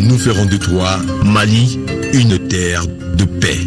nous ferons de toi, Mali, une terre de paix.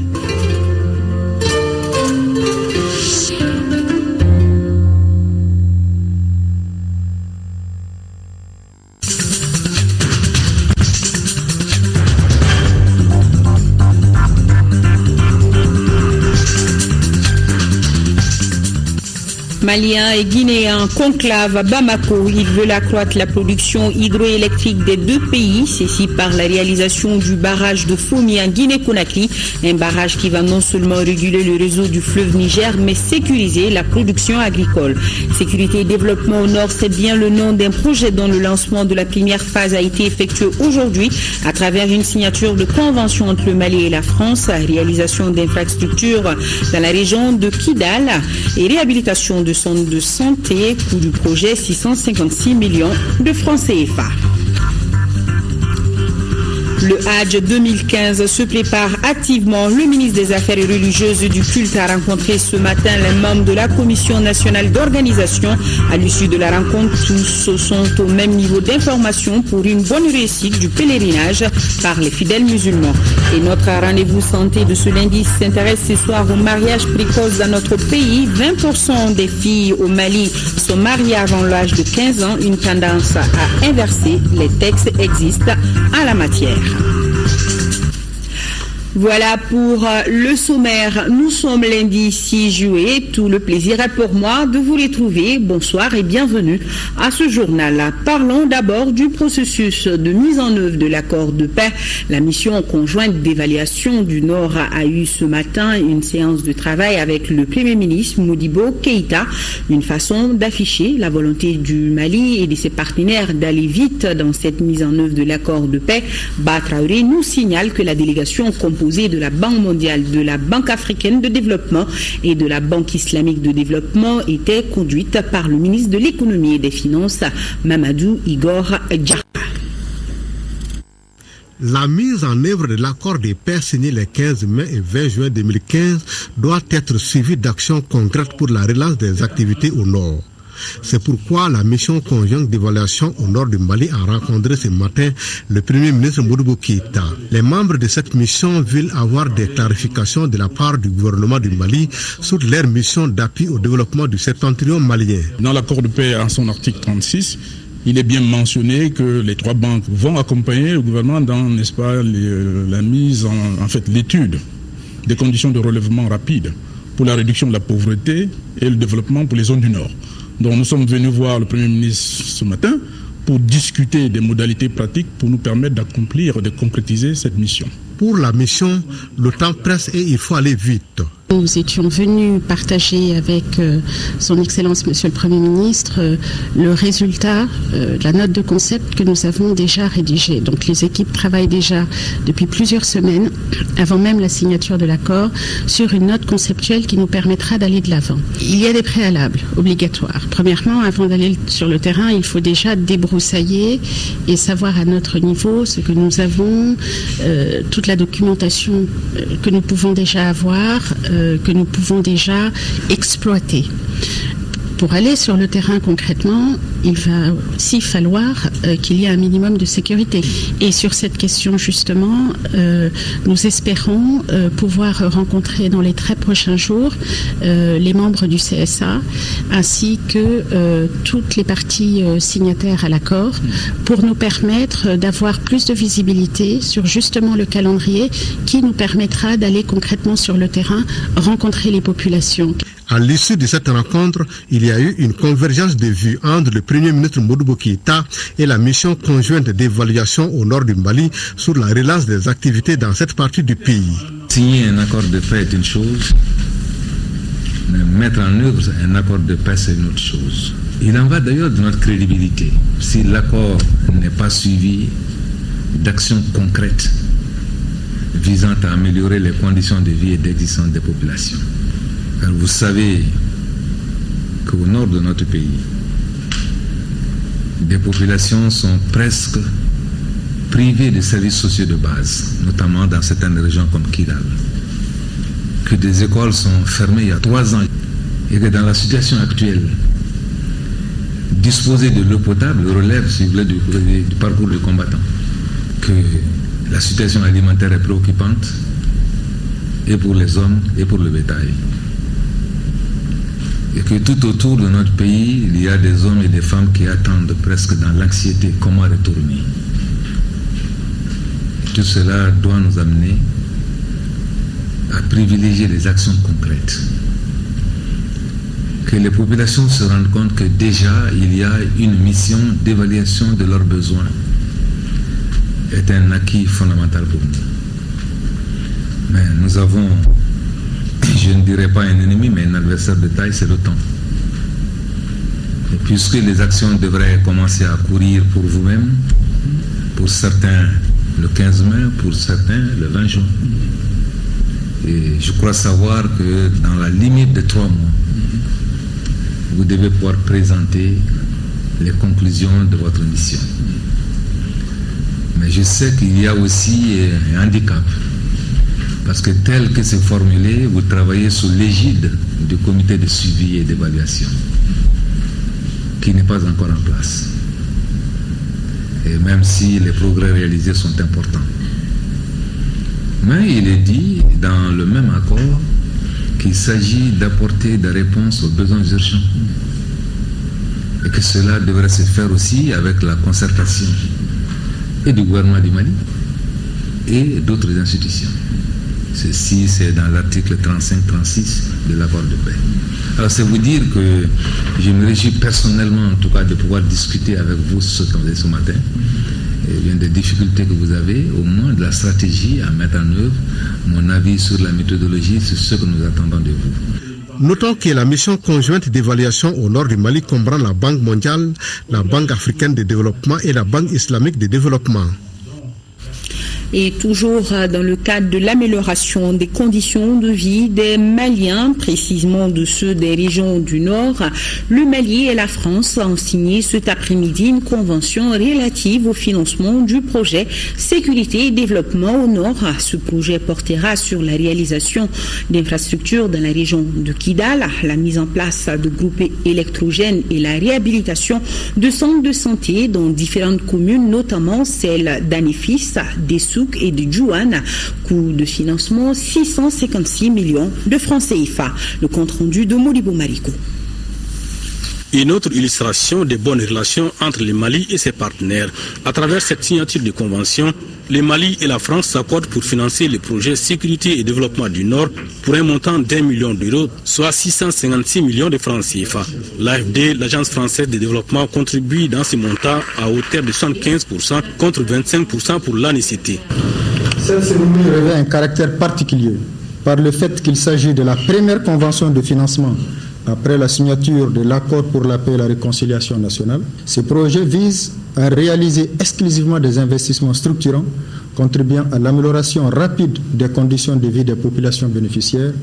Maliens et Guinéens conclave à Bamako. Ils veulent accroître la production hydroélectrique des deux pays, ceci par la réalisation du barrage de Fomi en Guinée-Conakry, un barrage qui va non seulement réguler le réseau du fleuve Niger, mais sécuriser la production agricole. Sécurité et développement au nord, c'est bien le nom d'un projet dont le lancement de la première phase a été effectué aujourd'hui à travers une signature de convention entre le Mali et la France, réalisation d'infrastructures dans la région de Kidal et réhabilitation de centres de santé, coût du projet 656 millions de francs CFA. Le Hajj 2015 se prépare activement. Le ministre des Affaires religieuses du culte a rencontré ce matin les membres de la Commission nationale d'organisation. À l'issue de la rencontre, tous sont au même niveau d'information pour une bonne réussite du pèlerinage par les fidèles musulmans. Et notre rendez-vous santé de ce lundi s'intéresse ce soir au mariage précoce dans notre pays. 20% des filles au Mali sont mariées avant l'âge de 15 ans, une tendance à inverser. Les textes existent en la matière. Voilà pour le sommaire. Nous sommes lundi 6 juillet. Tout le plaisir est pour moi de vous retrouver. Bonsoir et bienvenue à ce journal. Parlons d'abord du processus de mise en œuvre de l'accord de paix. La mission conjointe d'évaluation du Nord a eu ce matin une séance de travail avec le Premier ministre Modibo Keïta. Une façon d'afficher la volonté du Mali et de ses partenaires d'aller vite dans cette mise en œuvre de l'accord de paix. Ba Traoré nous signale que la délégation composée de la Banque mondiale, de la Banque africaine de développement et de la Banque islamique de développement était conduite par le ministre de l'économie et des finances, Mamadou Igor Diarra. La mise en œuvre de l'accord de paix signé les 15 mai et 20 juin 2015 doit être suivie d'actions concrètes pour la relance des activités au nord. C'est pourquoi la mission conjointe d'évaluation au nord du Mali a rencontré ce matin le Premier ministre Modibo Keïta. Les membres de cette mission veulent avoir des clarifications de la part du gouvernement du Mali sur leur mission d'appui au développement du septentrion malien. Dans l'accord de paix, en son article 36, il est bien mentionné que les trois banques vont accompagner le gouvernement dans, n'est-ce pas, la mise en fait, l'étude des conditions de relèvement rapide pour la réduction de la pauvreté et le développement pour les zones du Nord. Donc nous sommes venus voir le Premier ministre ce matin pour discuter des modalités pratiques pour nous permettre d'accomplir, de concrétiser cette mission. Pour la mission, le temps presse et il faut aller vite. Nous étions venus partager avec son Excellence Monsieur le Premier ministre le résultat de la note de concept que nous avons déjà rédigée. Donc les équipes travaillent déjà depuis plusieurs semaines, avant même la signature de l'accord, sur une note conceptuelle qui nous permettra d'aller de l'avant. Il y a des préalables obligatoires. Premièrement, avant d'aller sur le terrain, il faut déjà débroussailler et savoir à notre niveau ce que nous avons, toute la documentation que nous pouvons déjà avoir, que nous pouvons déjà exploiter. Pour aller sur le terrain concrètement, il va aussi falloir qu'il y ait un minimum de sécurité. Et sur cette question justement, nous espérons pouvoir rencontrer dans les très prochains jours les membres du CSA ainsi que toutes les parties signataires à l'accord pour nous permettre d'avoir plus de visibilité sur justement le calendrier qui nous permettra d'aller concrètement sur le terrain rencontrer les populations. À l'issue de cette rencontre, il y a eu une convergence de vues entre le Premier ministre Modibo Keïta et la mission conjointe d'évaluation au nord du Mali sur la relance des activités dans cette partie du pays. Signer un accord de paix est une chose, mais mettre en œuvre un accord de paix c'est une autre chose. Il en va d'ailleurs de notre crédibilité. Si l'accord n'est pas suivi d'actions concrètes visant à améliorer les conditions de vie et d'existence des populations. Car vous savez qu'au nord de notre pays, des populations sont presque privées de services sociaux de base, notamment dans certaines régions comme Kidal, que des écoles sont fermées il y a 3 ans et que dans la situation actuelle, disposer de l'eau potable relève, si vous voulez, du parcours du combattant. Que La situation alimentaire est préoccupante, et pour les hommes et pour le bétail. Et que tout autour de notre pays, il y a des hommes et des femmes qui attendent presque dans l'anxiété comment retourner. Tout cela doit nous amener à privilégier les actions concrètes. Que les populations se rendent compte que déjà il y a une mission d'évaluation de leurs besoins est un acquis fondamental pour nous. Mais nous avons, je ne dirais pas un ennemi, mais un adversaire de taille, c'est le temps. Et puisque les actions devraient commencer à courir pour vous-même, pour certains le 15 mai, pour certains le 20 juin. Et je crois savoir que dans la limite de 3 mois, vous devez pouvoir présenter les conclusions de votre mission. Mais je sais qu'il y a aussi un handicap. Parce que tel que c'est formulé, vous travaillez sous l'égide du comité de suivi et d'évaluation, qui n'est pas encore en place. Et même si les progrès réalisés sont importants. Mais il est dit dans le même accord qu'il s'agit d'apporter des réponses aux besoins urgents. Et que cela devrait se faire aussi avec la concertation et du gouvernement du Mali et d'autres institutions. Ceci, c'est dans l'article 35-36 de l'accord de paix. Alors, c'est vous dire que je me réjouis personnellement, en tout cas, de pouvoir discuter avec vous ce matin. Et bien des difficultés que vous avez, au moins de la stratégie à mettre en œuvre. Mon avis sur la méthodologie, c'est ce que nous attendons de vous. Notons que la mission conjointe d'évaluation au nord du Mali comprend la Banque mondiale, la Banque africaine de développement et la Banque islamique de développement. Et toujours dans le cadre de l'amélioration des conditions de vie des Maliens, précisément de ceux des régions du Nord, le Mali et la France ont signé cet après-midi une convention relative au financement du projet Sécurité et Développement au Nord. Ce projet portera sur la réalisation d'infrastructures dans la région de Kidal, la mise en place de groupes électrogènes et la réhabilitation de centres de santé dans différentes communes, notamment celle d'Anifis, Dessous et de Djouane, coût de financement 656 millions de francs CFA. Le compte rendu de Modibo Mariko. Une autre illustration des bonnes relations entre le Mali et ses partenaires. À travers cette signature de convention, le Mali et la France s'accordent pour financer le projet Sécurité et Développement du Nord pour un montant d'1 million d'euros, soit 656 millions de francs CFA. L'AFD, l'Agence française de développement, contribue dans ce montant à hauteur de 75% contre 25% pour l'ANICT. Cette cérémonie revêt un caractère particulier par le fait qu'il s'agit de la première convention de financement après la signature de l'accord pour la paix et la réconciliation nationale. Ce projet vise à réaliser exclusivement des investissements structurants contribuant à l'amélioration rapide des conditions de vie des populations bénéficiaires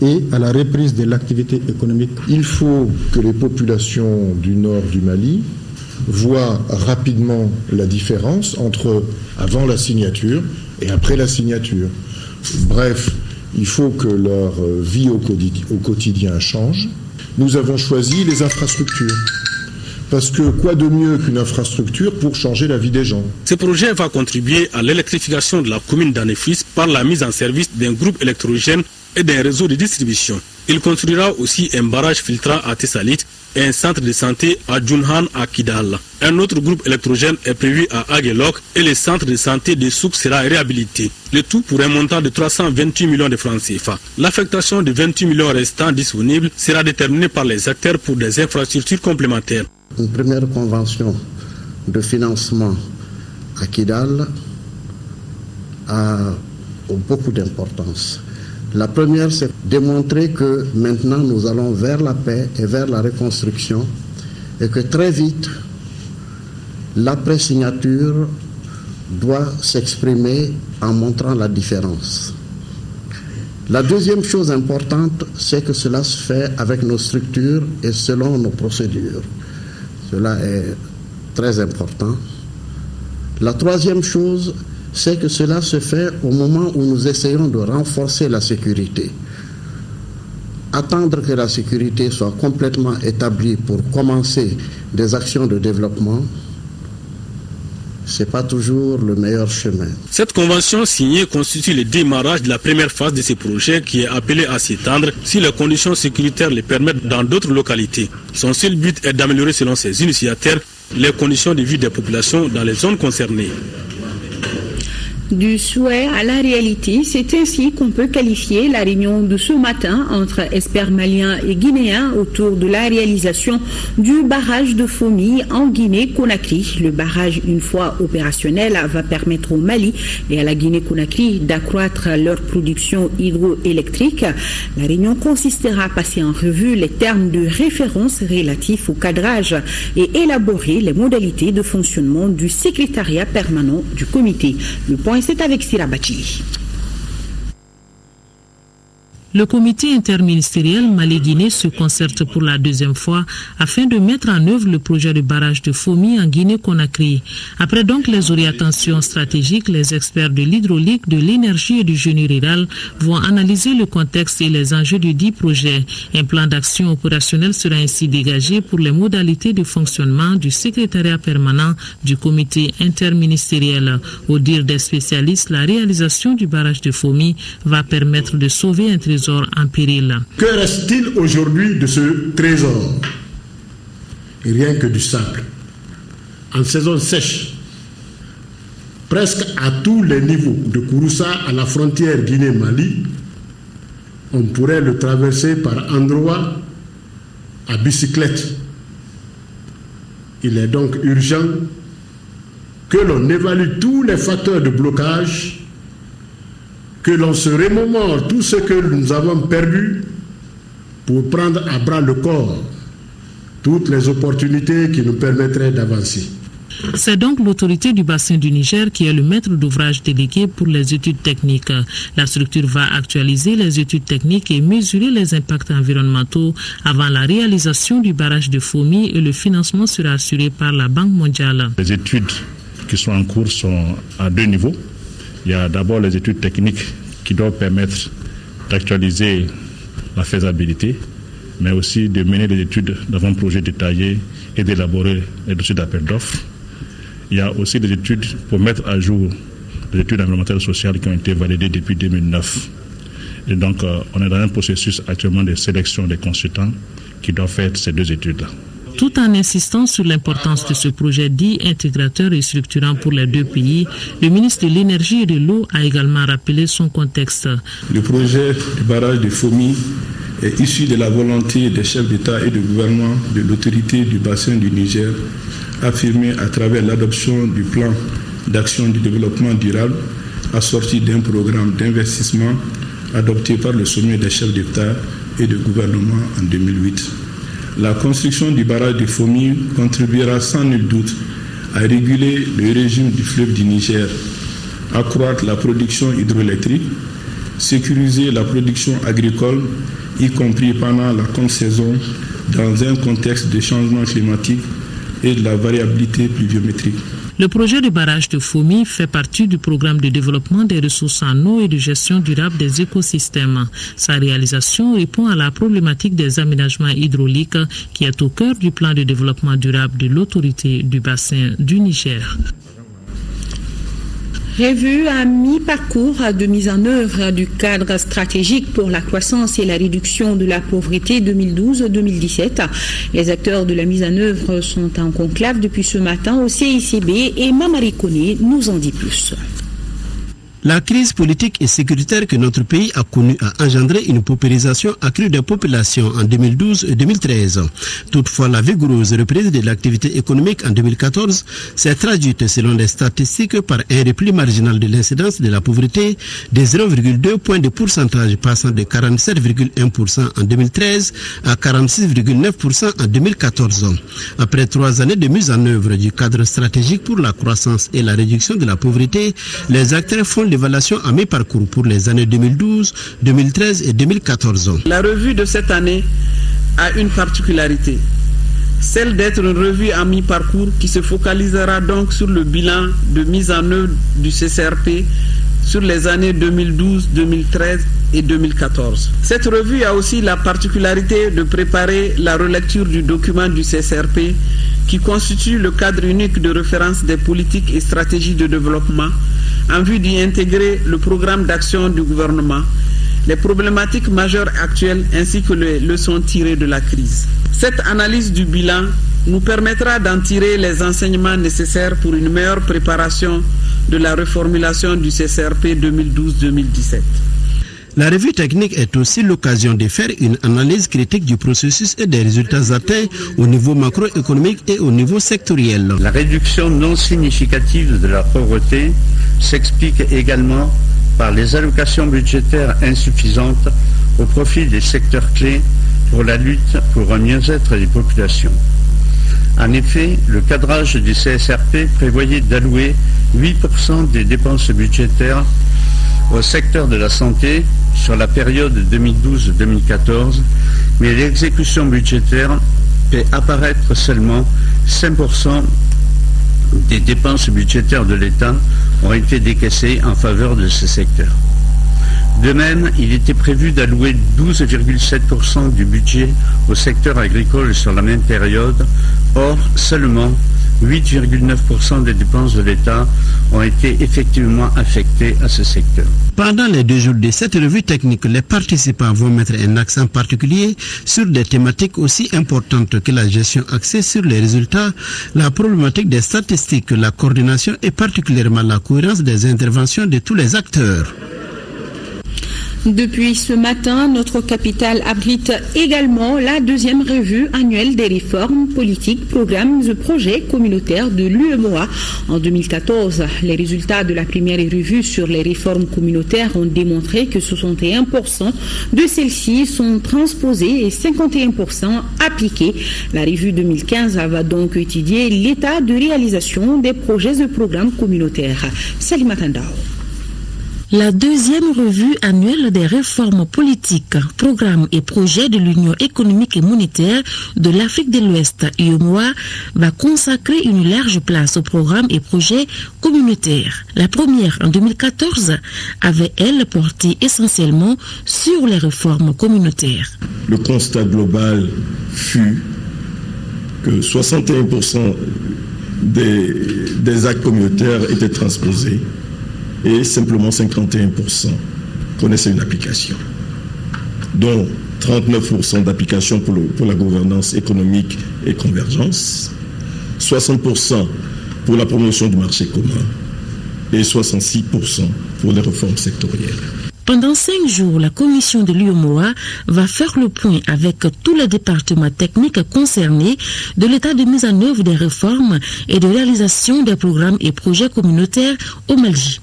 et à la reprise de l'activité économique. Il faut que les populations du nord du Mali voient rapidement la différence entre avant la signature et après la signature. Bref, il faut que leur vie au quotidien change. Nous avons choisi les infrastructures. Parce que quoi de mieux qu'une infrastructure pour changer la vie des gens? Ce projet va contribuer à l'électrification de la commune d'Anefis par la mise en service d'un groupe électrogène et d'un réseau de distribution. Il construira aussi un barrage filtrant à Tessalit et un centre de santé à Djounhan à Kidal. Un autre groupe électrogène est prévu à Aguelok et le centre de santé de Souk sera réhabilité. Le tout pour un montant de 328 millions de francs CFA. L'affectation de 28 millions restants disponibles sera déterminée par les acteurs pour des infrastructures complémentaires. Une première convention de financement à Kidal a beaucoup d'importance. La première, c'est démontrer que maintenant nous allons vers la paix et vers la reconstruction et que très vite, l'après-signature doit s'exprimer en montrant la différence. La deuxième chose importante, c'est que cela se fait avec nos structures et selon nos procédures. Cela est très important. La troisième chose, c'est que cela se fait au moment où nous essayons de renforcer la sécurité. Attendre que la sécurité soit complètement établie pour commencer des actions de développement ce n'est pas toujours le meilleur chemin. Cette convention signée constitue le démarrage de la première phase de ce projet qui est appelé à s'étendre si les conditions sécuritaires le permettent dans d'autres localités. Son seul but est d'améliorer selon ses initiateurs les conditions de vie des populations dans les zones concernées. Du souhait à la réalité, c'est ainsi qu'on peut qualifier la réunion de ce matin entre experts maliens et guinéens autour de la réalisation du barrage de Fomi en Guinée-Conakry. Le barrage, une fois opérationnel, va permettre au Mali et à la Guinée-Conakry d'accroître leur production hydroélectrique. La réunion consistera à passer en revue les termes de référence relatifs au cadrage et élaborer les modalités de fonctionnement du secrétariat permanent du comité. Le point c'est avec Sirabachili. Le comité interministériel Mali-Guinée se concerte pour la deuxième fois afin de mettre en œuvre le projet de barrage de Fomi en Guinée-Conakry. Après donc les orientations stratégiques, les experts de l'hydraulique, de l'énergie et du génie rural vont analyser le contexte et les enjeux du dit projet. Un plan d'action opérationnel sera ainsi dégagé pour les modalités de fonctionnement du secrétariat permanent du comité interministériel. Au dire des spécialistes, la réalisation du barrage de Fomi va permettre de sauver un trésor en péril. Que reste-t-il aujourd'hui de ce trésor? Rien que du sable. En saison sèche, presque à tous les niveaux, de Kouroussa à la frontière Guinée-Mali, on pourrait le traverser par endroits à bicyclette. Il est donc urgent que l'on évalue tous les facteurs de blocage, que l'on se remémore tout ce que nous avons perdu pour prendre à bras le corps toutes les opportunités qui nous permettraient d'avancer. C'est donc l'autorité du bassin du Niger qui est le maître d'ouvrage délégué pour les études techniques. La structure va actualiser les études techniques et mesurer les impacts environnementaux avant la réalisation du barrage de Fomi et le financement sera assuré par la Banque mondiale. Les études qui sont en cours sont à deux niveaux. Il y a d'abord les études techniques qui doivent permettre d'actualiser la faisabilité, mais aussi de mener des études d'avant-projet détaillées et d'élaborer les dossiers d'appel d'offres. Il y a aussi des études pour mettre à jour les études environnementales et sociales qui ont été validées depuis 2009. Et donc, on est dans un processus actuellement de sélection des consultants qui doivent faire ces deux études-là. Tout en insistant sur l'importance de ce projet dit intégrateur et structurant pour les deux pays, le ministre de l'Énergie et de l'Eau a également rappelé son contexte. Le projet du barrage de Fomi est issu de la volonté des chefs d'État et de gouvernement de l'autorité du bassin du Niger, affirmée à travers l'adoption du plan d'action du développement durable, assorti d'un programme d'investissement adopté par le sommet des chefs d'État et de gouvernement en 2008. La construction du barrage de Fomi contribuera sans nul doute à réguler le régime du fleuve du Niger, accroître la production hydroélectrique, sécuriser la production agricole, y compris pendant la contre-saison, dans un contexte de changement climatique et de la variabilité pluviométrique. Le projet de barrage de Fomi fait partie du programme de développement des ressources en eau et de gestion durable des écosystèmes. Sa réalisation répond à la problématique des aménagements hydrauliques qui est au cœur du plan de développement durable de l'autorité du bassin du Niger. Revue à mi-parcours de mise en œuvre du cadre stratégique pour la croissance et la réduction de la pauvreté 2012-2017. Les acteurs de la mise en œuvre sont en conclave depuis ce matin au CICB et Mamari Koné nous en dit plus. La crise politique et sécuritaire que notre pays a connue a engendré une paupérisation accrue des populations en 2012 et 2013. Toutefois, la vigoureuse reprise de l'activité économique en 2014 s'est traduite, selon les statistiques, par un repli marginal de l'incidence de la pauvreté de 0,2 points de pourcentage, passant de 47,1% en 2013 à 46,9% en 2014. Après 3 années de mise en œuvre du cadre stratégique pour la croissance et la réduction de la pauvreté, les acteurs font l'évaluation à mi-parcours pour les années 2012, 2013 et 2014. La revue de cette année a une particularité, celle d'être une revue à mi-parcours qui se focalisera donc sur le bilan de mise en œuvre du CCRP sur les années 2012, 2013 et 2014. Cette revue a aussi la particularité de préparer la relecture du document du CCRP qui constitue le cadre unique de référence des politiques et stratégies de développement en vue d'y intégrer le programme d'action du gouvernement, les problématiques majeures actuelles ainsi que les leçons tirées de la crise. Cette analyse du bilan nous permettra d'en tirer les enseignements nécessaires pour une meilleure préparation de la reformulation du CCRP 2012-2017. La revue technique est aussi l'occasion de faire une analyse critique du processus et des résultats atteints au niveau macroéconomique et au niveau sectoriel. La réduction non significative de la pauvreté s'explique également par les allocations budgétaires insuffisantes au profit des secteurs clés pour la lutte pour un mieux-être des populations. En effet, le cadrage du CSRP prévoyait d'allouer 8% des dépenses budgétaires au secteur de la santé sur la période 2012-2014, mais l'exécution budgétaire fait apparaître seulement 5% des dépenses budgétaires de l'État ont été décaissées en faveur de ce secteur. De même, il était prévu d'allouer 12,7% du budget au secteur agricole sur la même période. Or, seulement 8,9% des dépenses de l'État ont été effectivement affectées à ce secteur. Pendant les 2 jours de cette revue technique, les participants vont mettre un accent particulier sur des thématiques aussi importantes que la gestion axée sur les résultats, la problématique des statistiques, la coordination et particulièrement la cohérence des interventions de tous les acteurs. Depuis ce matin, notre capitale abrite également la 2e revue annuelle des réformes politiques, programmes et projets communautaires de l'UEMOA. En 2014, les résultats de la première revue sur les réformes communautaires ont démontré que 61% de celles-ci sont transposées et 51% appliquées. La revue 2015 va donc étudier l'état de réalisation des projets et programmes communautaires. Salima Tandao. La 2e revue annuelle des réformes politiques, programmes et projets de l'Union économique et monétaire de l'Afrique de l'Ouest, UEMOA, va consacrer une large place aux programmes et projets communautaires. La première, en 2014, avait, elle, porté essentiellement sur les réformes communautaires. Le constat global fut que 61% des actes communautaires étaient transposés et simplement 51% connaissaient une application, dont 39% d'application pour la gouvernance économique et convergence, 60% pour la promotion du marché commun et 66% pour les réformes sectorielles. Pendant 5 jours, la commission de l'UEMOA va faire le point avec tous les départements techniques concernés de l'état de mise en œuvre des réformes et de réalisation des programmes et projets communautaires au Mali.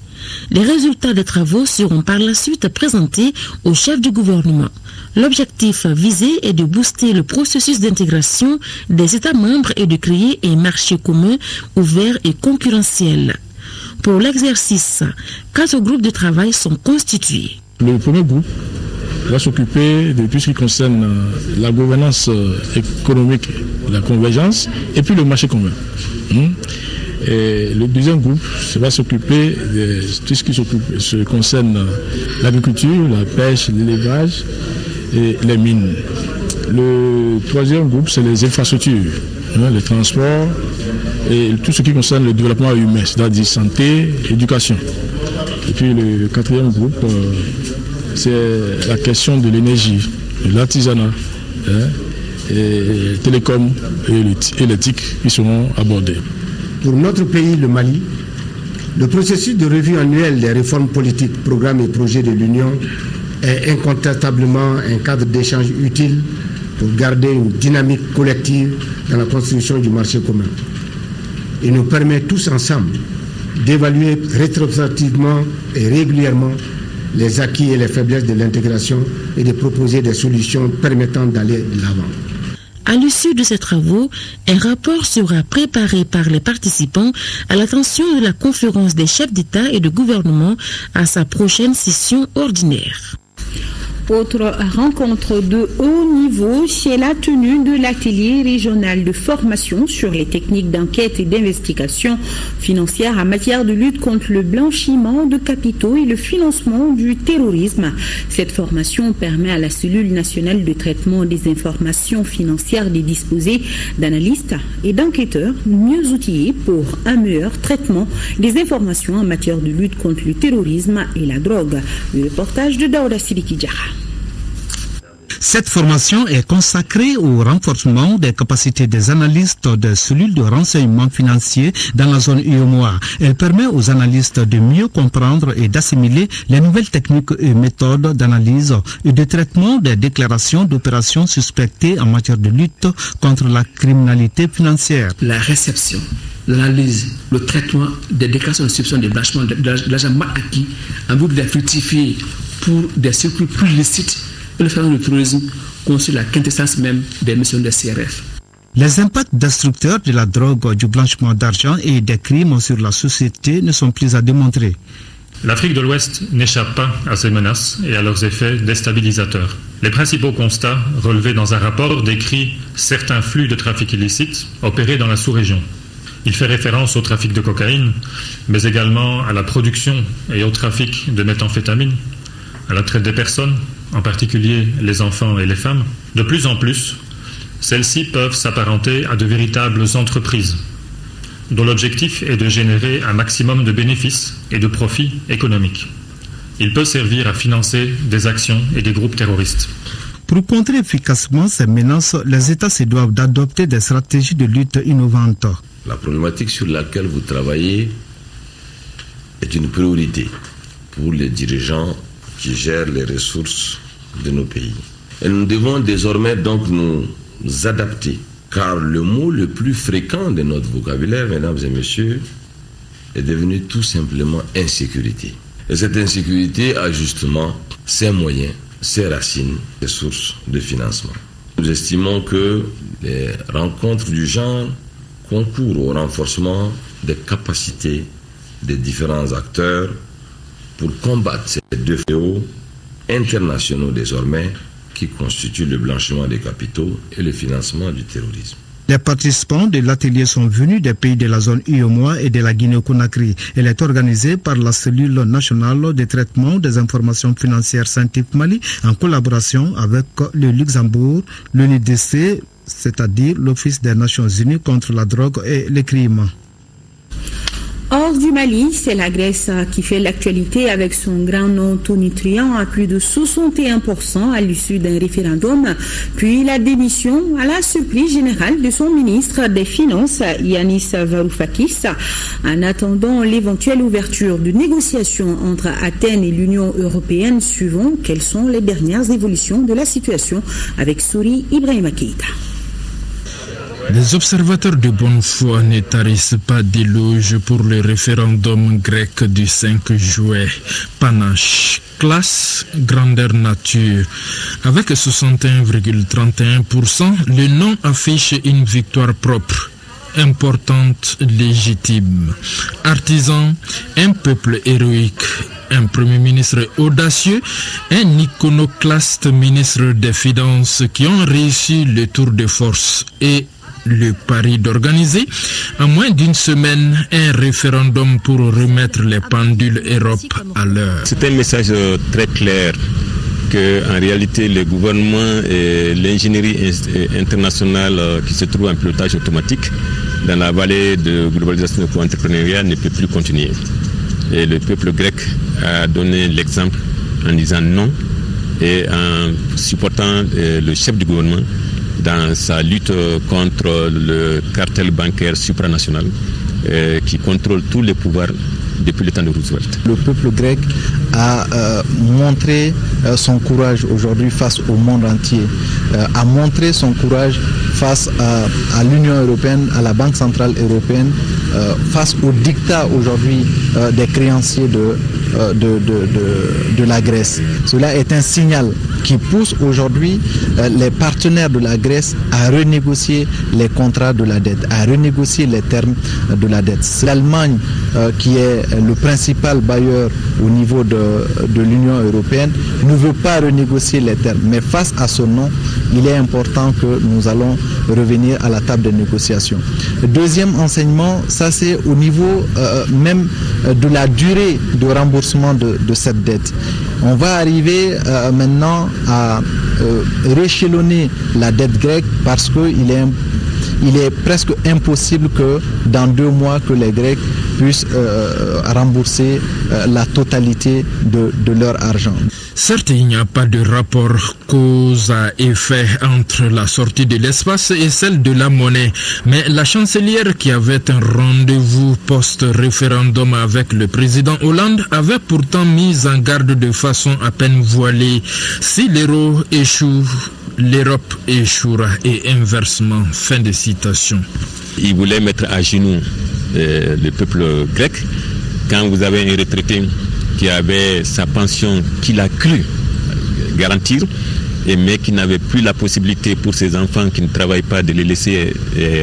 Les résultats des travaux seront par la suite présentés au chef du gouvernement. L'objectif visé est de booster le processus d'intégration des États membres et de créer un marché commun ouvert et concurrentiel. Pour l'exercice, 4 groupes de travail sont constitués. Le premier groupe va s'occuper de tout ce qui concerne la gouvernance économique, la convergence et puis le marché commun. Et le deuxième groupe va s'occuper de tout ce qui concerne l'agriculture, la pêche, l'élevage et les mines. Le troisième groupe, c'est les infrastructures, les transports et tout ce qui concerne le développement humain, c'est-à-dire santé, éducation. Et puis le quatrième groupe, c'est la question de l'énergie, de l'artisanat, et télécom et l'éthique qui seront abordés. Pour notre pays, le Mali, le processus de revue annuelle des réformes politiques, programmes et projets de l'Union est incontestablement un cadre d'échange utile pour garder une dynamique collective dans la construction du marché commun. Il nous permet tous ensemble d'évaluer rétrospectivement et régulièrement les acquis et les faiblesses de l'intégration et de proposer des solutions permettant d'aller de l'avant. À l'issue de ces travaux, un rapport sera préparé par les participants à l'attention de la conférence des chefs d'État et de gouvernement à sa prochaine session ordinaire. Autre rencontre de haut niveau, c'est la tenue de l'atelier régional de formation sur les techniques d'enquête et d'investigation financière en matière de lutte contre le blanchiment de capitaux et le financement du terrorisme. Cette formation permet à la cellule nationale de traitement des informations financières de disposer d'analystes et d'enquêteurs mieux outillés pour un meilleur traitement des informations en matière de lutte contre le terrorisme et la drogue. Le reportage de Daouda Sidiki Diarra. Cette formation est consacrée au renforcement des capacités des analystes des cellules de renseignement financier dans la zone UEMOA. Elle permet aux analystes de mieux comprendre et d'assimiler les nouvelles techniques et méthodes d'analyse et de traitement des déclarations d'opérations suspectées en matière de lutte contre la criminalité financière. La réception, l'analyse, le traitement des déclarations de soupçon de blanchiment de l'argent mal acquis en vue de les fructifier pour des circuits plus licites et le phénomène du terrorisme constitue la quintessence même des missions des CRF. Les impacts destructeurs de la drogue, du blanchiment d'argent et des crimes sur la société ne sont plus à démontrer. L'Afrique de l'Ouest n'échappe pas à ces menaces et à leurs effets déstabilisateurs. Les principaux constats relevés dans un rapport décrit certains flux de trafic illicite opérés dans la sous-région. Il fait référence au trafic de cocaïne, mais également à la production et au trafic de méthamphétamine, à la traite des personnes, en particulier les enfants et les femmes. De plus en plus, celles-ci peuvent s'apparenter à de véritables entreprises, dont l'objectif est de générer un maximum de bénéfices et de profits économiques. Il peut servir à financer des actions et des groupes terroristes. Pour contrer efficacement ces menaces, les États se doivent d'adopter des stratégies de lutte innovantes. La problématique sur laquelle vous travaillez est une priorité pour les dirigeants qui gèrent les ressources de nos pays. Et nous devons désormais donc nous adapter, car le mot le plus fréquent de notre vocabulaire, mesdames et messieurs, est devenu tout simplement insécurité. Et cette insécurité a justement ses moyens, ses racines, ses sources de financement. Nous estimons que les rencontres du genre concourent au renforcement des capacités des différents acteurs pour combattre ces deux fléaux internationaux désormais qui constituent le blanchiment des capitaux et le financement du terrorisme. Les participants de l'atelier sont venus des pays de la zone UEMOA et de la Guinée-Conakry. Elle est organisée par la cellule nationale de traitement des informations financières Saint-Type Mali en collaboration avec le Luxembourg, l'UNIDC, c'est-à-dire l'Office des Nations Unies contre la drogue et les crimes. Hors du Mali, c'est la Grèce qui fait l'actualité avec son grand nom tonitruant à plus de 61% à l'issue d'un référendum, puis la démission à la surprise générale de son ministre des Finances, Yanis Varoufakis. En attendant l'éventuelle ouverture de négociations entre Athènes et l'Union européenne, suivant quelles sont les dernières évolutions de la situation avec Souri Ibrahima Keïta. Les observateurs de bonne foi ne tarissent pas d'éloges pour le référendum grec du 5 juillet. Panache, classe, grandeur nature. Avec 61,31%, le non affiche une victoire propre, importante, légitime. Artisan, un peuple héroïque. Un premier ministre audacieux, un iconoclaste ministre des Finances qui ont réussi le tour de force et le pari d'organiser en moins d'une semaine un référendum pour remettre les pendules Europe à l'heure. C'est un message très clair que en réalité le gouvernement et l'ingénierie internationale qui se trouve en pilotage automatique dans la vallée de globalisation pour l'entrepreneuriat ne peut plus continuer. Et le peuple grec a donné l'exemple en disant non et en supportant le chef du gouvernement dans sa lutte contre le cartel bancaire supranational qui contrôle tous les pouvoirs depuis le temps de Roosevelt. Le peuple grec a montré son courage aujourd'hui face au monde entier, a montré son courage face à l'Union européenne, à la Banque centrale européenne, face au dictat aujourd'hui des créanciers de de la Grèce. Cela est un signal qui pousse aujourd'hui les partenaires de la Grèce à renégocier les contrats de la dette, à renégocier les termes de la dette. C'est l'Allemagne qui est le principal bailleur au niveau de l'Union européenne, ne veut pas renégocier les termes. Mais face à ce non, il est important que nous allons revenir à la table des négociations. Deuxième enseignement, ça c'est au niveau même de la durée de remboursement de cette dette. On va arriver maintenant à rééchelonner la dette grecque parce qu'il est presque impossible que dans 2 mois que les Grecs puissent rembourser la totalité de leur argent. Certes, il n'y a pas de rapport cause à effet entre la sortie de l'espace et celle de la monnaie, mais la chancelière qui avait un rendez-vous post-référendum avec le président Hollande avait pourtant mis en garde de façon à peine voilée. Si l'euro échoue, l'Europe échouera et inversement. Fin de citation. Il voulait mettre à genoux le peuple grec. Quand vous avez un retraité qui avait sa pension qu'il a cru garantir, mais qui n'avait plus la possibilité pour ses enfants qui ne travaillent pas de les laisser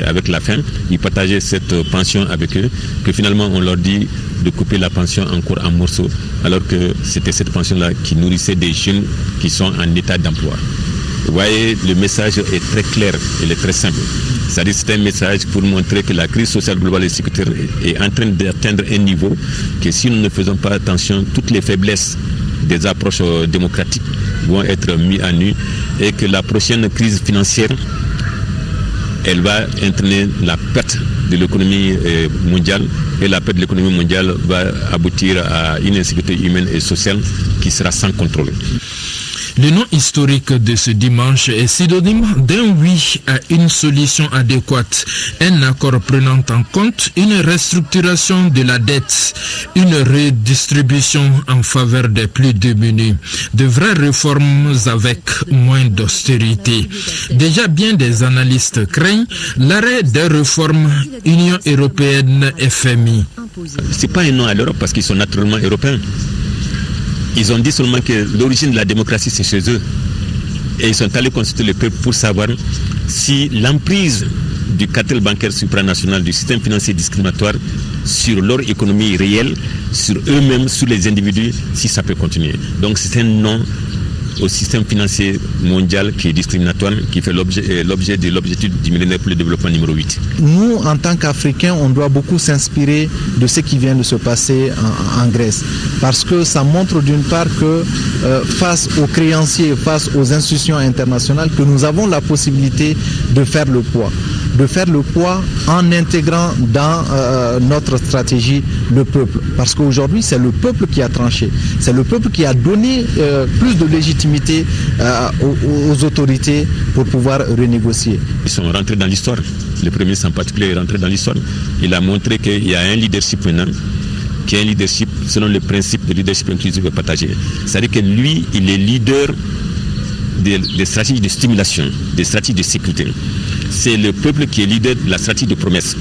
avec la faim, ils partageaient cette pension avec eux, que finalement on leur dit de couper la pension encore en morceaux, alors que c'était cette pension-là qui nourrissait des jeunes qui sont en état d'emploi. Vous voyez, le message est très clair, il est très simple. C'est-à-dire c'est un message pour montrer que la crise sociale globale et sécuritaire est en train d'atteindre un niveau que si nous ne faisons pas attention, toutes les faiblesses des approches démocratiques vont être mises à nu et que la prochaine crise financière, elle va entraîner la perte de l'économie mondiale et la perte de l'économie mondiale va aboutir à une insécurité humaine et sociale qui sera sans contrôle. Le nom historique de ce dimanche est synonyme d'un oui à une solution adéquate, un accord prenant en compte une restructuration de la dette, une redistribution en faveur des plus démunis, de vraies réformes avec moins d'austérité. Déjà bien des analystes craignent l'arrêt des réformes Union européenne FMI. C'est pas un non à l'Europe parce qu'ils sont naturellement européens. Ils ont dit seulement que l'origine de la démocratie, c'est chez eux. Et ils sont allés consulter le peuple pour savoir si l'emprise du cartel bancaire supranational, du système financier discriminatoire sur leur économie réelle, sur eux-mêmes, sur les individus, si ça peut continuer. Donc c'est un non au système financier mondial qui est discriminatoire, qui fait l'objet de l'objectif du millénaire pour le développement numéro 8. Nous, en tant qu'Africains, on doit beaucoup s'inspirer de ce qui vient de se passer en Grèce. Parce que ça montre d'une part que face aux créanciers, face aux institutions internationales, que nous avons la possibilité de faire le poids. De faire le poids en intégrant dans notre stratégie le peuple. Parce qu'aujourd'hui, c'est le peuple qui a tranché. C'est le peuple qui a donné plus de légitimité aux autorités pour pouvoir renégocier. Ils sont rentrés dans l'histoire. Le premier en particulier est rentré dans l'histoire. Il a montré qu'il y a un leadership maintenant, qui est un leadership selon le principe de leadership inclusif et partagé. C'est-à-dire que lui, il est leader des stratégies de stimulation, des stratégies de sécurité. C'est le peuple qui est leader de la stratégie de promesse.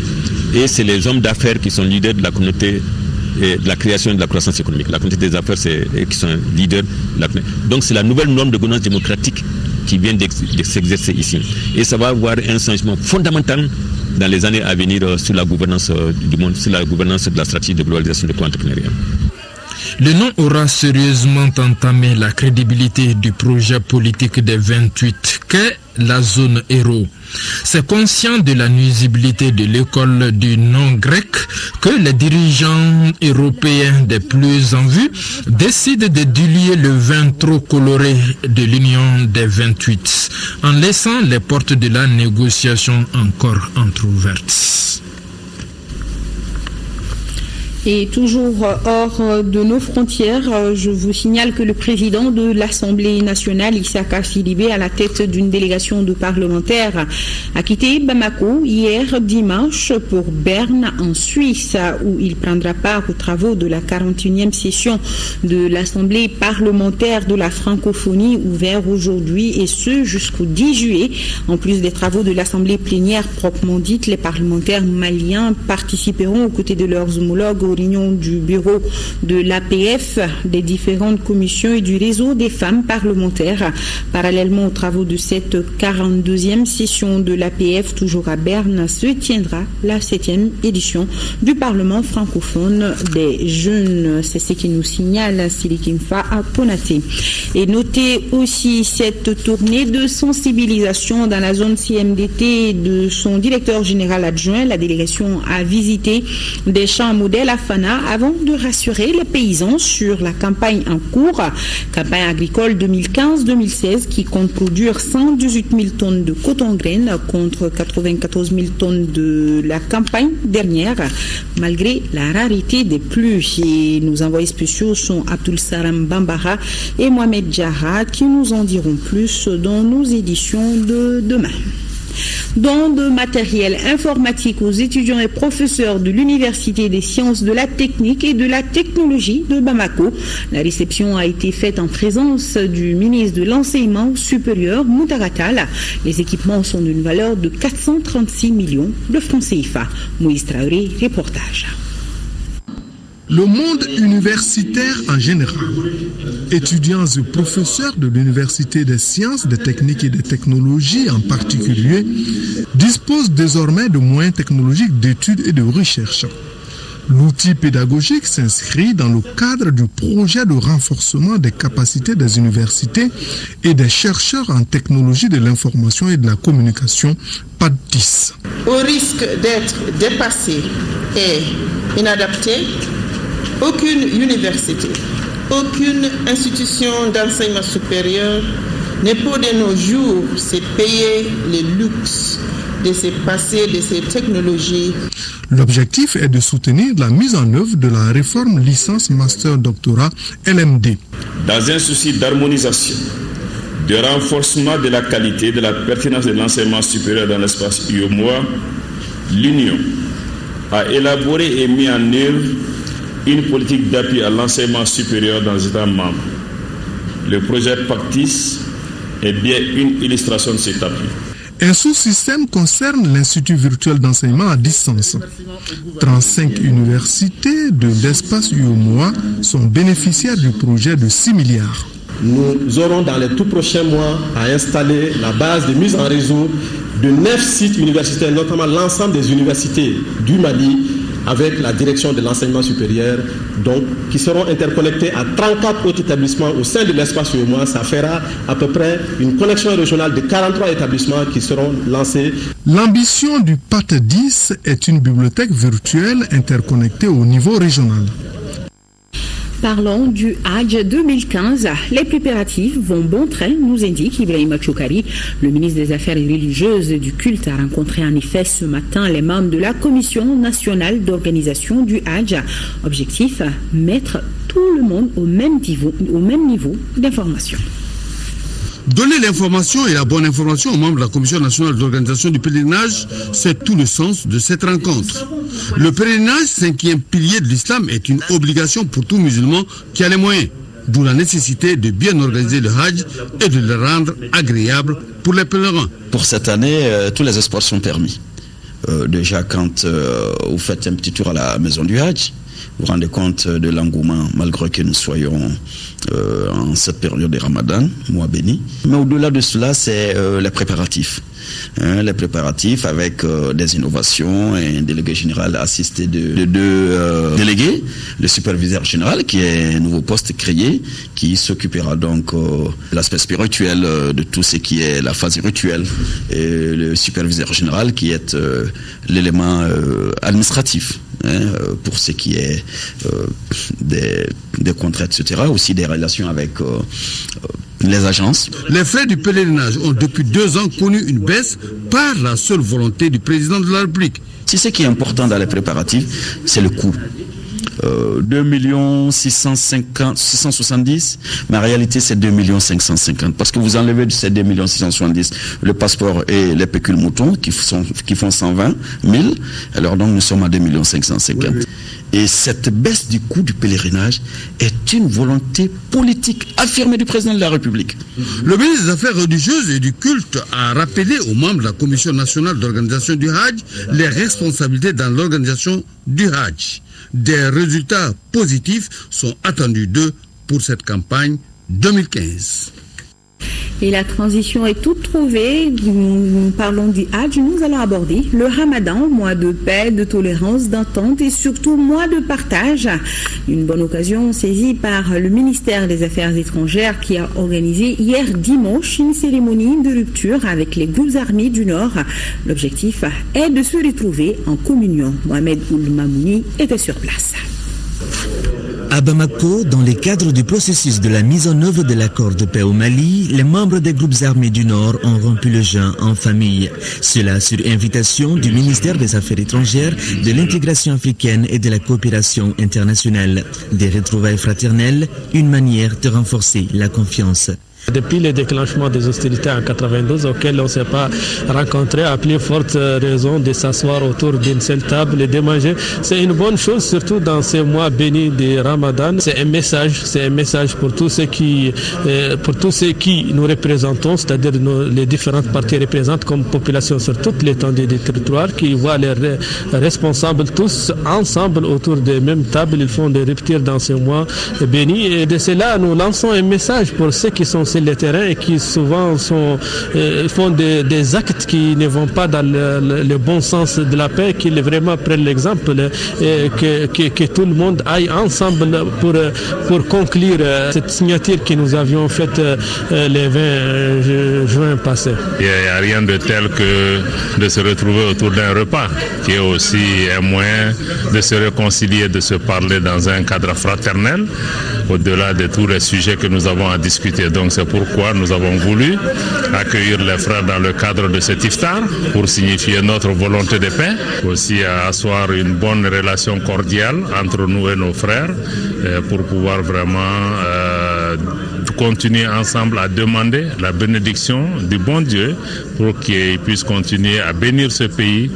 Et c'est les hommes d'affaires qui sont leaders de la communauté de la création et de la croissance économique. La communauté des affaires, c'est eux qui sont leaders. Donc c'est la nouvelle norme de gouvernance démocratique qui vient de s'exercer ici. Et ça va avoir un changement fondamental dans les années à venir sur la gouvernance du monde, sur la gouvernance de la stratégie de globalisation de co-entrepreneuriat. Le nom aura sérieusement entamé la crédibilité du projet politique des 28 qu'est la zone euro. C'est conscient de la nuisibilité de l'école du nom grec que les dirigeants européens des plus en vue décident de diluer le vin trop coloré de l'union des 28 en laissant les portes de la négociation encore entrouvertes. Et toujours hors de nos frontières, je vous signale que le président de l'Assemblée nationale, Issaka Sidibé, à la tête d'une délégation de parlementaires, a quitté Bamako hier dimanche pour Berne en Suisse, où il prendra part aux travaux de la 41e session de l'Assemblée parlementaire de la francophonie, ouverte aujourd'hui et ce jusqu'au 10 juillet. En plus des travaux de l'Assemblée plénière proprement dite, les parlementaires maliens participeront aux côtés de leurs homologues aux réunions du bureau de l'APF, des différentes commissions et du réseau des femmes parlementaires. Parallèlement aux travaux de cette 42e session de l'APF, toujours à Berne, se tiendra la 7e édition du Parlement francophone des jeunes. C'est ce qui nous signale Silikimfa à Konaté. Et notez aussi cette tournée de sensibilisation dans la zone CMDT de son directeur général adjoint. La délégation a visité des champs modèles à Fana avant de rassurer les paysans sur la campagne en cours, campagne agricole 2015-2016 qui compte produire 118 000 tonnes de coton-graines contre 94 000 tonnes de la campagne dernière, malgré la rareté des pluies. Et nos envoyés spéciaux sont Abdul Salam Bambara et Mohamed Djara qui nous en diront plus dans nos éditions de demain. Don de matériel informatique aux étudiants et professeurs de l'Université des sciences de la technique et de la technologie de Bamako. La réception a été faite en présence du ministre de l'Enseignement supérieur, Moutaratal. Les équipements sont d'une valeur de 436 millions de francs CFA. Moïse Traoré, reportage. Le monde universitaire en général, étudiants et professeurs de l'Université des sciences, des techniques et des technologies en particulier, disposent désormais de moyens technologiques d'études et de recherche. L'outil pédagogique s'inscrit dans le cadre du projet de renforcement des capacités des universités et des chercheurs en technologie de l'information et de la communication, PAD10. Au risque d'être dépassé et inadapté, aucune université, aucune institution d'enseignement supérieur ne peut de nos jours se payer les luxes de se passer de ces technologies. L'objectif est de soutenir la mise en œuvre de la réforme licence master doctorat LMD. Dans un souci d'harmonisation, de renforcement de la qualité, de la pertinence de l'enseignement supérieur dans l'espace UOMOA, l'Union a élaboré et mis en œuvre une politique d'appui à l'enseignement supérieur dans les États membres. Le projet PAD10 est bien une illustration de cet appui. Un sous-système concerne l'Institut virtuel d'enseignement à distance. 35 universités de l'espace UOMOA sont bénéficiaires du projet de 6 milliards. Nous aurons dans les tout prochains mois à installer la base de mise en réseau de 9 sites universitaires, notamment l'ensemble des universités du Mali, avec la direction de l'enseignement supérieur, donc, qui seront interconnectés à 34 autres établissements au sein de l'espace UOMOA. Ça fera à peu près une connexion régionale de 43 établissements qui seront lancés. L'ambition du PAD10 est une bibliothèque virtuelle interconnectée au niveau régional. Parlons du Hajj 2015. Les préparatifs vont bon train, nous indique Ibrahima Choukari. Le ministre des Affaires religieuses et du culte a rencontré en effet ce matin les membres de la Commission nationale d'organisation du Hajj. Objectif, mettre tout le monde au même niveau d'information. Donner l'information et la bonne information aux membres de la Commission nationale d'organisation du pèlerinage, c'est tout le sens de cette rencontre. Le pèlerinage, 5e pilier de l'islam, est une obligation pour tout musulman qui a les moyens, d'où la nécessité de bien organiser le Hajj et de le rendre agréable pour les pèlerins. Pour cette année, tous les espoirs sont permis. Déjà, quand vous faites un petit tour à la maison du Hajj, vous vous rendez compte de l'engouement, malgré que nous soyons en cette période de Ramadan, mois béni. Mais au-delà de cela, c'est les préparatifs. Les préparatifs avec des innovations et un délégué général assisté de deux délégués, le superviseur général qui est un nouveau poste créé, qui s'occupera donc de l'aspect spirituel de tout ce qui est la phase rituelle, et le superviseur général qui est l'élément administratif. Pour ce qui est des contrats, etc., aussi des relations avec les agences. Les frais du pèlerinage ont depuis 2 ans connu une baisse par la seule volonté du président de la République. Si ce qui est important dans les préparatifs, c'est le coût. 2 670, mais en réalité c'est 2 550, parce que vous enlevez de ces 2 670 le passeport et les pécules moutons qui font 120 000, alors donc nous sommes à 2 550. Oui. Et cette baisse du coût du pèlerinage est une volonté politique affirmée du président de la République. Le ministre des Affaires religieuses et du culte a rappelé aux membres de la Commission nationale d'organisation du Hajj les responsabilités dans l'organisation du Hajj. Des résultats positifs sont attendus d'eux pour cette campagne 2015. Et la transition est toute trouvée. Nous parlons du Hajj. Nous allons aborder le Ramadan, mois de paix, de tolérance, d'entente et surtout mois de partage. Une bonne occasion saisie par le ministère des Affaires étrangères qui a organisé hier dimanche une cérémonie de rupture avec les groupes armés du Nord. L'objectif est de se retrouver en communion. Mohamed Ould Mamouni était sur place. À Bamako, dans le cadre du processus de la mise en œuvre de l'accord de paix au Mali, les membres des groupes armés du Nord ont rompu le jeûne en famille. Cela sur invitation du ministère des Affaires étrangères, de l'intégration africaine et de la coopération internationale. Des retrouvailles fraternelles, une manière de renforcer la confiance. Depuis le déclenchement des hostilités en 92, auxquelles on ne s'est pas rencontré, à plus forte raison de s'asseoir autour d'une seule table et de manger, c'est une bonne chose, surtout dans ces mois bénis de Ramadan. C'est un message pour tous ceux qui nous représentons, c'est-à-dire les différentes parties représentent comme population sur toute l'étendue du territoire, qui voient les responsables tous ensemble autour des mêmes tables. Ils font des ruptures dans ces mois bénis et de cela, nous lançons un message pour ceux qui sont sur le terrain et qui souvent font des actes qui ne vont pas dans le bon sens de la paix, qu'ils vraiment prennent l'exemple et que tout le monde aille ensemble pour conclure cette signature que nous avions faite le 20 juin passé. Il n'y a rien de tel que de se retrouver autour d'un repas, qui est aussi un moyen de se réconcilier, de se parler dans un cadre fraternel, au-delà de tous les sujets que nous avons à discuter. Donc c'est pourquoi nous avons voulu accueillir les frères dans le cadre de cet iftar pour signifier notre volonté de paix, aussi asseoir une bonne relation cordiale entre nous et nos frères pour pouvoir vraiment continuer ensemble à demander la bénédiction du bon Dieu pour qu'il puisse continuer à bénir ce pays,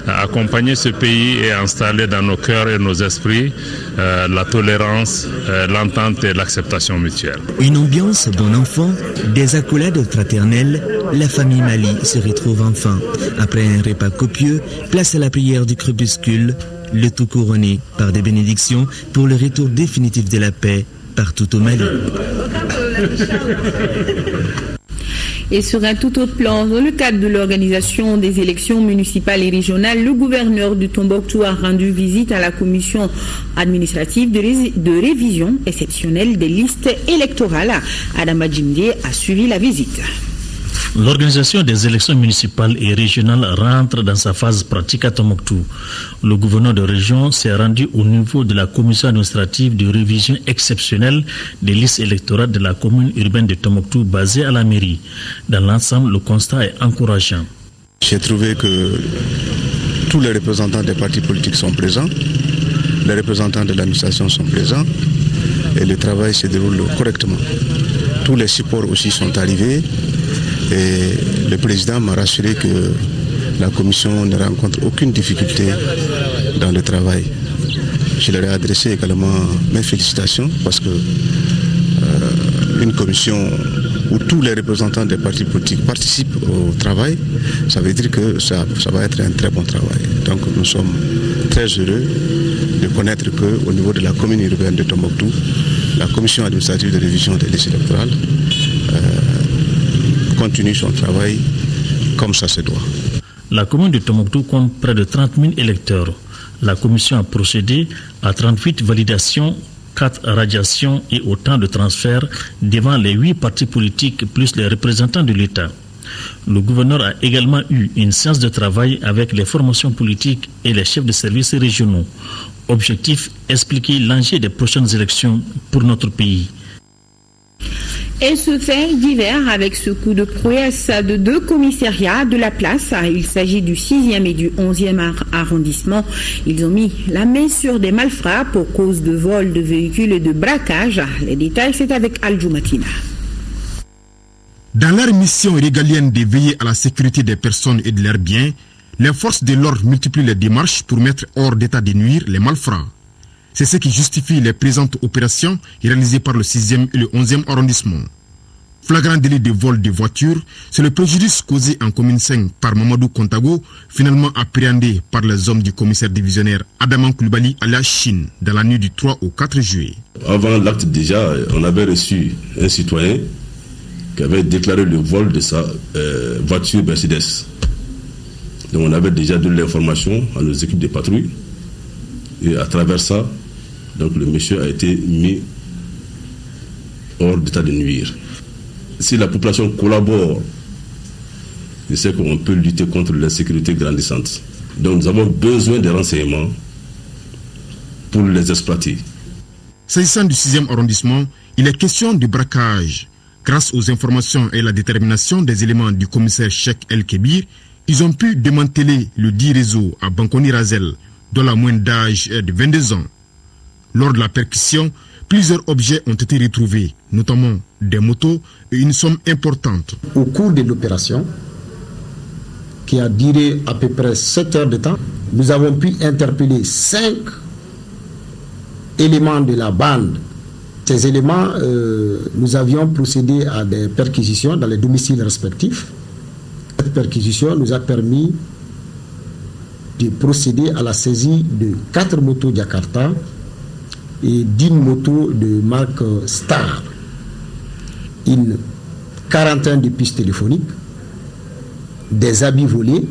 à accompagner ce pays et installer dans nos cœurs et nos esprits la tolérance, l'entente et l'acceptation mutuelle. Une ambiance bon enfant, des accolades fraternelles, la famille Mali se retrouve enfin. Après un repas copieux, place à la prière du crépuscule, le tout couronné par des bénédictions pour le retour définitif de la paix partout au Mali. Et sur un tout autre plan, dans le cadre de l'organisation des élections municipales et régionales, le gouverneur du Tombouctou a rendu visite à la commission administrative de révision exceptionnelle des listes électorales. Adama Djimde a suivi la visite. L'organisation des élections municipales et régionales rentre dans sa phase pratique à Tombouctou. Le gouverneur de région s'est rendu au niveau de la commission administrative de révision exceptionnelle des listes électorales de la commune urbaine de Tombouctou basée à la mairie. Dans l'ensemble, le constat est encourageant. J'ai trouvé que tous les représentants des partis politiques sont présents, les représentants de l'administration sont présents et le travail se déroule correctement. Tous les supports aussi sont arrivés. Et le président m'a rassuré que la commission ne rencontre aucune difficulté dans le travail. Je leur ai adressé également mes félicitations parce que une commission où tous les représentants des partis politiques participent au travail, ça veut dire que ça va être un très bon travail. Donc nous sommes très heureux de connaître qu'au niveau de la commune urbaine de Tombouctou, la commission administrative de révision des listes électorales continue son travail comme ça se doit. La commune de Tombouctou compte près de 30 000 électeurs. La commission a procédé à 38 validations, 4 radiations et autant de transferts devant les 8 partis politiques plus les représentants de l'État. Le gouverneur a également eu une séance de travail avec les formations politiques et les chefs de services régionaux. Objectif, expliquer l'enjeu des prochaines élections pour notre pays. Et ce fait divers avec ce coup de prouesse de 2 commissariats de la place. Il s'agit du 6e et du 11e arrondissement. Ils ont mis la main sur des malfrats pour cause de vol de véhicules et de braquage. Les détails, c'est avec Al-Joumatina. Dans leur mission régalienne de veiller à la sécurité des personnes et de leurs biens, les forces de l'ordre multiplient les démarches pour mettre hors d'état de nuire les malfrats. C'est ce qui justifie les présentes opérations réalisées par le 6e et le 11e arrondissement. Flagrant délit de vol de voitures, c'est le préjudice causé en commune 5 par Mamadou Kontago, finalement appréhendé par les hommes du commissaire divisionnaire Adaman Koulibaly à la Chine dans la nuit du 3 au 4 juillet. Avant l'acte déjà, on avait reçu un citoyen qui avait déclaré le vol de sa voiture Mercedes. Donc on avait déjà donné l'information à nos équipes de patrouille et à travers ça, donc le monsieur a été mis hors d'état de nuire. Si la population collabore, je sais qu'on peut lutter contre l'insécurité grandissante. Donc nous avons besoin de renseignements pour les exploiter. S'agissant du 6e arrondissement, il est question de braquage. Grâce aux informations et la détermination des éléments du commissaire Cheikh El Kébir, ils ont pu démanteler le dit réseau à Bankoni Razel, dont la moyenne d'âge est de 22 ans. Lors de la perquisition, plusieurs objets ont été retrouvés, notamment des motos et une somme importante. Au cours de l'opération, qui a duré à peu près 7 heures de temps, nous avons pu interpeller 5 éléments de la bande. Ces éléments, nous avions procédé à des perquisitions dans les domiciles respectifs. Cette perquisition nous a permis de procéder à la saisie de 4 motos Jakarta et d'une moto de marque Star, une quarantaine de puces téléphoniques, des habits volés,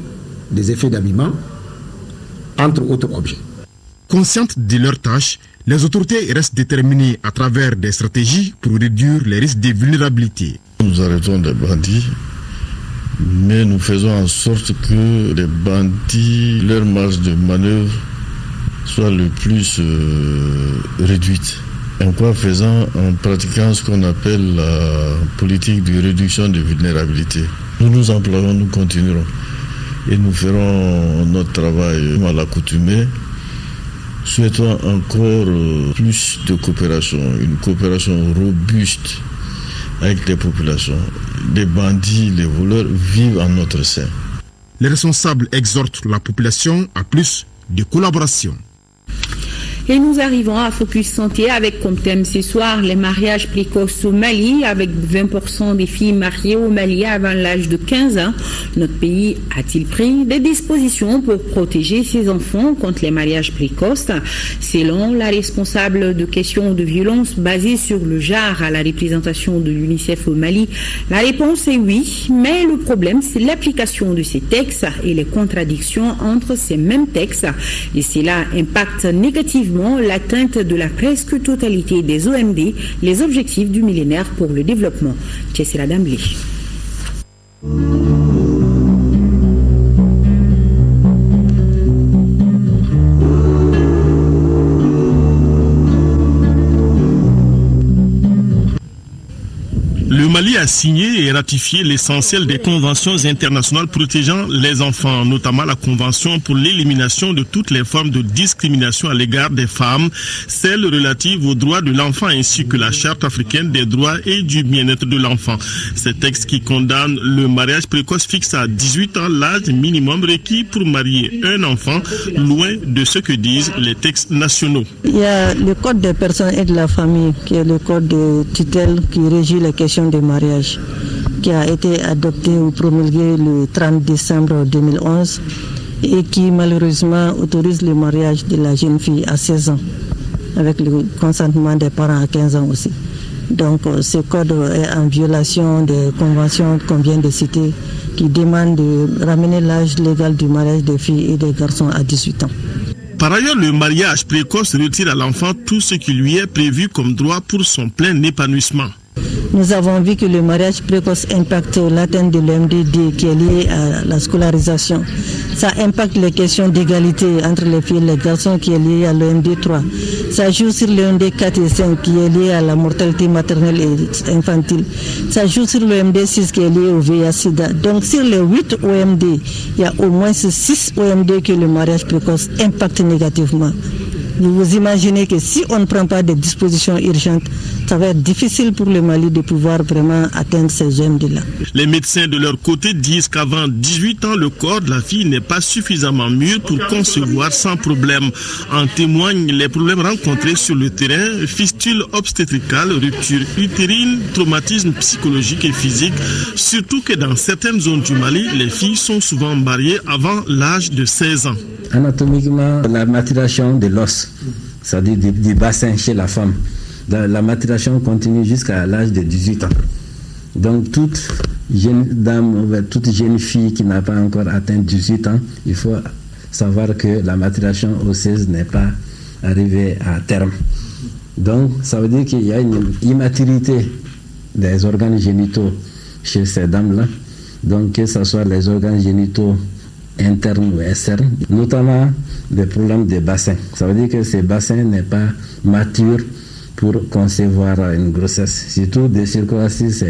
des effets d'habillement, entre autres objets. Conscientes de leurs tâches, les autorités restent déterminées à travers des stratégies pour réduire les risques de vulnérabilité. Nous arrêtons les bandits, mais nous faisons en sorte que les bandits, leur marge de manœuvre soit le plus réduite. En quoi faisant, en pratiquant ce qu'on appelle la politique de réduction de vulnérabilité. Nous nous employons, nous continuerons. Et nous ferons notre travail à l'accoutumée. Souhaitons encore plus de coopération, une coopération robuste avec les populations. Les bandits, les voleurs vivent en notre sein. Les responsables exhortent la population à plus de collaboration. Et nous arrivons à Focus Santé avec comme thème ce soir les mariages précoces au Mali, avec 20% des filles mariées au Mali avant l'âge de 15 ans. Notre pays a-t-il pris des dispositions pour protéger ses enfants contre les mariages précoces? Selon la responsable de questions de violence basées sur le genre à la représentation de l'UNICEF au Mali, la réponse est oui, mais le problème c'est l'application de ces textes et les contradictions entre ces mêmes textes. Et cela impacte négativement l'atteinte de la presque totalité des OMD, les objectifs du millénaire pour le développement. Tchessela Damblé. Le Mali a signé et ratifié l'essentiel des conventions internationales protégeant les enfants, notamment la Convention pour l'élimination de toutes les formes de discrimination à l'égard des femmes, celle relative aux droits de l'enfant ainsi que la Charte africaine des droits et du bien-être de l'enfant. Ces textes qui condamnent le mariage précoce fixent à 18 ans l'âge minimum requis pour marier un enfant, loin de ce que disent les textes nationaux. Il y a le Code des personnes et de la famille, qui est le code de tutelle qui régit les questions de mariage, qui a été adopté ou promulgué le 30 décembre 2011 et qui malheureusement autorise le mariage de la jeune fille à 16 ans avec le consentement des parents à 15 ans aussi. Donc ce code est en violation des conventions qu'on vient de citer qui demandent de ramener l'âge légal du mariage des filles et des garçons à 18 ans. Par ailleurs, le mariage précoce retire à l'enfant tout ce qui lui est prévu comme droit pour son plein épanouissement. Nous avons vu que le mariage précoce impacte l'atteinte de l'OMD qui est liée à la scolarisation. Ça impacte les questions d'égalité entre les filles et les garçons qui est liée à l'OMD 3. Ça joue sur l'OMD 4 et 5 qui est lié à la mortalité maternelle et infantile. Ça joue sur l'OMD 6 qui est lié au VIH-Sida. Donc sur les 8 OMD, il y a au moins 6 OMD que le mariage précoce impacte négativement. Vous imaginez que si on ne prend pas des dispositions urgentes, ça va être difficile pour le Mali de pouvoir vraiment atteindre ces OMD-là. Les médecins de leur côté disent qu'avant 18 ans, le corps de la fille n'est pas suffisamment mûr pour concevoir sans problème. En témoignent les problèmes rencontrés sur le terrain, fistules obstétricales, ruptures utérines, traumatismes psychologiques et physiques, surtout que dans certaines zones du Mali, les filles sont souvent mariées avant l'âge de 16 ans. Anatomiquement, la maturation de l'os, c'est-à-dire du bassin chez la femme, la maturation continue jusqu'à l'âge de 18 ans. Donc toute jeune dame, toute jeune fille qui n'a pas encore atteint 18 ans, il faut savoir que la maturation osseuse n'est pas arrivée à terme. Donc ça veut dire qu'il y a une immaturité des organes génitaux chez ces dames-là. Donc que ce soit les organes génitaux internes ou externes, notamment des problèmes de bassin. Ça veut dire que ces bassins n'est pas mature pour concevoir une grossesse. Surtout des circonstances,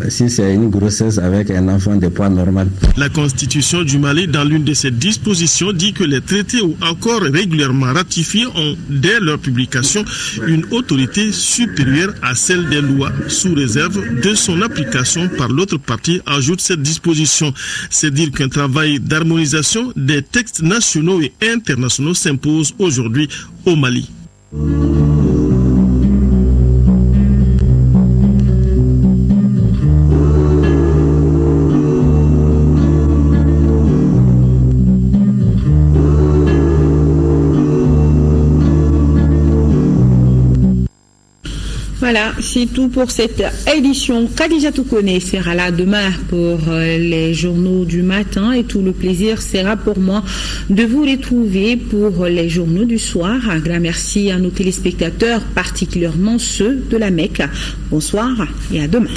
si c'est une grossesse avec un enfant de poids normal. La Constitution du Mali, dans l'une de ses dispositions, dit que les traités ou accords régulièrement ratifiés ont, dès leur publication, une autorité supérieure à celle des lois, sous réserve de son application par l'autre partie, ajoute cette disposition. C'est dire qu'un travail d'harmonisation des textes nationaux et internationaux s'impose aujourd'hui au Mali. Voilà, c'est tout pour cette édition. Khadija Toukone sera là demain pour les journaux du matin et tout le plaisir sera pour moi de vous retrouver pour les journaux du soir. Un grand merci à nos téléspectateurs, particulièrement ceux de la Mecque. Bonsoir et à demain.